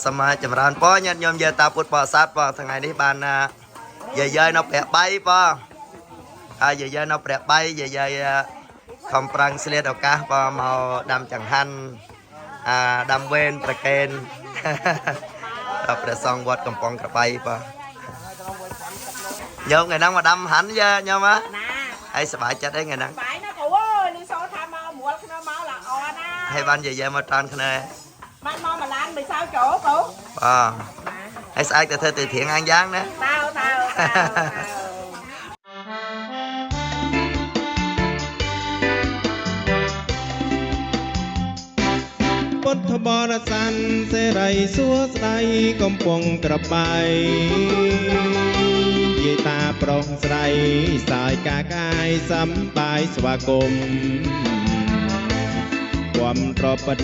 สมัยจำรานป้อยันยมเยตาพุทธปอสัตปอทางไงนี่บานเยยๆนกแปะใบปอเยยๆนกแปะใบเยยๆคำปรังเสลียดออกกาปอเมาดำจังหันดำเวนประเคนเราประซองวัดกำปองกระไปปะโยมไงนั่งมาดำหันเยอะโยมะให้สบายจัดได้ไงนั่งให้บ้านเยอะๆมาตอนขนาดมันมองmà lan 16 chỗ cô. Hãy sai từ từ thiện An Giang nữa. Tao. ពុទ្ធបរិស័ទសេរីសួស្ដីកំពុងក្របីយាយតាប្រុសស្រីសើចកាកាយសំបាយស្វាគមន៍គំប្រពិត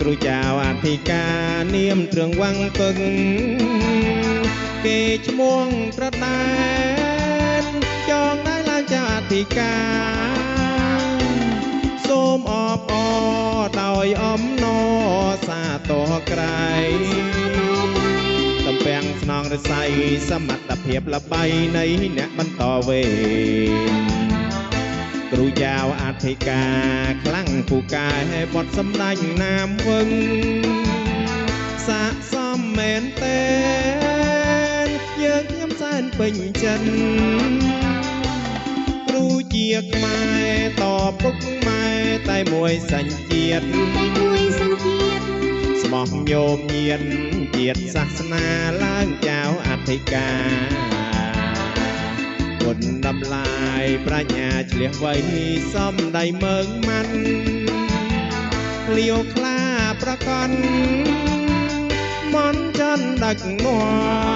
គ្រូចៅអធិការនាមទ្រង់វាំងពឹងគេឈ្មោះប្រដែនចងដែរឡើងចៅអធិការសូមអបអរដោយអំណរសាទរក្រៃតំពាំងស្នងរស័យសមត្ថភាពល្បីនៃអ្នកបន្តវេនគ្រូចៅអធិការខ្លាំងពូកែបត់សម្ដេចណាមវឹងស័ក្តិសមមែនទេយើងខ្ញុំសែនពេញចិត្តគ្រូជាខ្មែរតពុកម៉ែតែមួយសញ្ជាតិស្មោះញោមញាតជាតិសាសនាឡើងចៅអធិការគុណតម្លាយប្រាជ្ញាឆ្លៀសវៃសំដីមើងម៉ាន់លាវខ្លាប្រកន់មន់ចន់ដឹកនាំ